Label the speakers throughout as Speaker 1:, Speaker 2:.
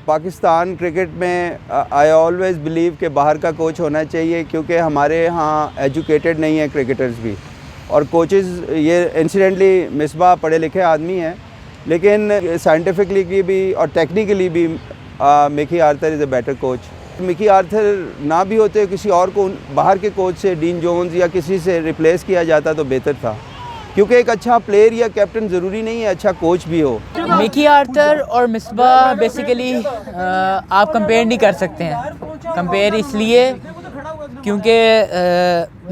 Speaker 1: Pakistan cricket में I always believe कि बाहर का कोच होना चाहिए, क्योंकि हमारे यहाँ एजुकेटेड नहीं है क्रिकेटर्स भी, और कोचेस ये इंसिडेंटली मिसबाह पढ़े लिखे आदमी हैं, लेकिन साइंटिफिकली की भी और टेक्निकली भी Mickey Arthur is a better coach. Mickey Arthur ना भी होते किसी और को बाहर के कोच से, डीन जोन्स या किसी से रिप्लेस किया जाता तो बेहतर था, क्योंकि एक अच्छा प्लेयर या कैप्टन ज़रूरी नहीं है अच्छा कोच भी हो।
Speaker 2: मिकी आर्थर और मिसबाह बेसिकली आप कंपेयर नहीं कर सकते हैं। कंपेयर इसलिए क्योंकि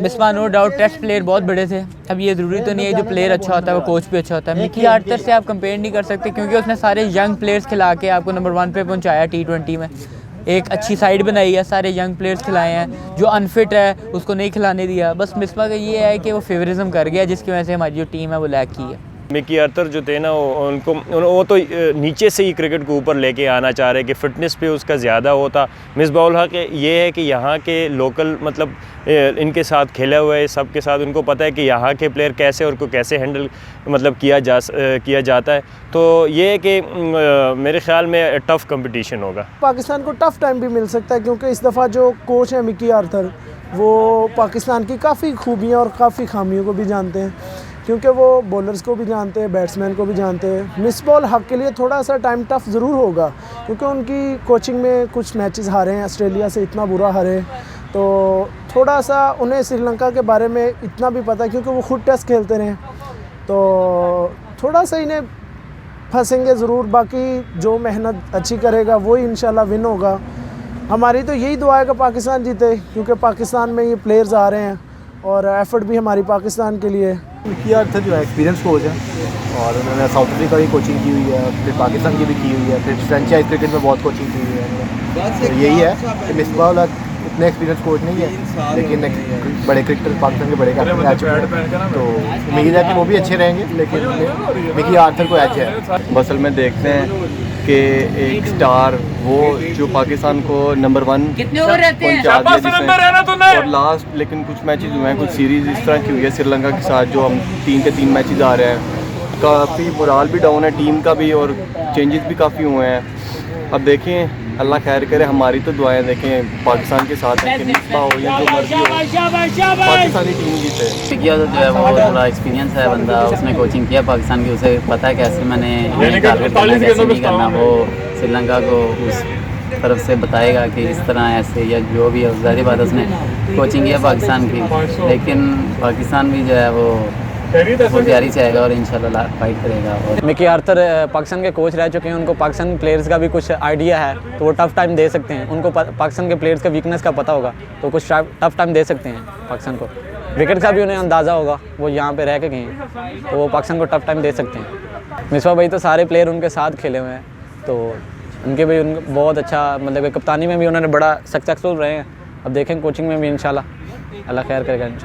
Speaker 2: Misbah no doubt test player बहुत बड़े थे। अब ये ज़रूरी तो नहीं है जो प्लेयर अच्छा होता है वो कोच भी अच्छा होता है। मिकी आर्थर से आप कंपेयर नहीं कर सकते, क्योंकि उसने सारे यंग प्लेयर्स खिला के आपको नंबर 1 पे पहुंचाया। T20 में एक अच्छी साइड बनाई है, सारे यंग प्लेयर्स खिलाए हैं। जो अनफिट है उसको नहीं खिलाने दिया। बस मिसबाह का ये है कि वो फेवरिज्म कर गया, जिसकी वजह से हमारी जो टीम है वो लैग की है।
Speaker 3: मिकी आर्थर जो थे ना वो तो नीचे से ही क्रिकेट को ऊपर लेके आना चाह रहे कि फ़िटनेस पे उसका ज़्यादा होता। मिसबाह उल हक ये है कि यहाँ के लोकल मतलब इनके साथ खेले हुए है, सब के साथ उनको पता है कि यहाँ के प्लेयर कैसे और को कैसे हैंडल मतलब किया जाता है। तो ये है कि मेरे ख़्याल में टफ़ कंपटीशन होगा।
Speaker 4: पाकिस्तान को टफ़ टाइम भी मिल सकता है, क्योंकि इस दफ़ा जो कोच है मिकी आर्थर वो पाकिस्तान की काफ़ी खूबियाँ और काफ़ी खामियों को भी जानते हैं, क्योंकि वो बॉलर्स को भी जानते हैं, बैट्समैन को भी जानते हैं। मिसबाह उल हक के लिए थोड़ा सा टाइम टफ़ ज़रूर होगा, क्योंकि उनकी कोचिंग में कुछ मैचेस हारे हैं, ऑस्ट्रेलिया से इतना बुरा हारे, तो थोड़ा सा उन्हें श्रीलंका के बारे में इतना भी पता है, क्योंकि वो खुद टेस्ट खेलते रहे, तो थोड़ा सा इन्हें फंसेंगे ज़रूर। बाकी जो मेहनत अच्छी करेगा वही इंशाल्लाह विन होगा। हमारी तो यही दुआ है कि पाकिस्तान जीते, क्योंकि पाकिस्तान में ये प्लेयर्स आ रहे हैं और एफ़र्ट भी हमारी पाकिस्तान के लिए।
Speaker 5: मिकी आर्थर जो है एक्सपीरियंस कोच है और उन्होंने साउथ अफ्रीका की कोचिंग की हुई है, फिर पाकिस्तान की भी की हुई है, फिर फ्रेंचाइज क्रिकेट में बहुत कोचिंग की हुई है। तो यही है कि मिसबाह उल हक इतने एक्सपीरियंस कोच नहीं है, लेकिन एक बड़े क्रिकेटर पाकिस्तान के बड़े कैप्टन रह चुके हैं, तो उम्मीद है कि वो भी अच्छे रहेंगे, लेकिन मिकी आर्थर को एज है।
Speaker 6: असल में देखते हैं कि एक स्टार वो जो पाकिस्तान को नंबर 1 पहुंचा दिया, और लास्ट लेकिन कुछ मैचेस हुए हैं, कुछ सीरीज़ इस तरह की हुई है श्रीलंका के साथ, जो हम 3 के 3 मैचेस आ रहे हैं, काफ़ी मोराल भी डाउन है टीम का भी, और चेंजेस भी काफ़ी हुए हैं। अब देखें, अल्लाह खैर करे, हमारी तो दुआएं देखें पाकिस्तान के साथ है कि मिसबाह हो या जो मर्जी हो, पाकिस्तानी टीम जीते।
Speaker 7: मिकी आर्थर जो है वो थोड़ा एक्सपीरियंस है बंदा, उसने कोचिंग किया पाकिस्तान की, उसे पता है कैसे मैंने टारगेट करना, कैसे नहीं करना। वो श्रीलंका को उस तरफ से बताएगा कि इस तरह ऐसे या जो भी है। ज़ाहिर बात है उसने कोचिंग किया पाकिस्तान की, लेकिन पाकिस्तान भी जो है वो तैयारी से आएगा और इंशाल्लाह फाइट करेगा। और
Speaker 8: मिकी आर्थर पाकिस्तान के कोच रह चुके हैं, उनको पाकिस्तान प्लेयर्स का भी कुछ आइडिया है, तो वो टफ़ टाइम दे सकते हैं। उनको पाकिस्तान के प्लेयर्स का वीकनेस का पता होगा, तो कुछ टफ़ टाइम दे सकते हैं पाकिस्तान को। विकेट का भी उन्हें अंदाज़ा होगा, वो यहाँ पे रह के गए हैं, तो वो पाकिस्तान को टफ़ टाइम दे सकते हैं। मिसबाह भाई तो सारे प्लेयर उनके साथ खेले हुए हैं, तो उनके भी बहुत अच्छा मतलब कप्तानी में भी उन्होंने बड़ा सक्सेसफुल रहे हैं। अब देखें कोचिंग में भी इंशाल्लाह अल्लाह खैर करेगा इंशाल्लाह।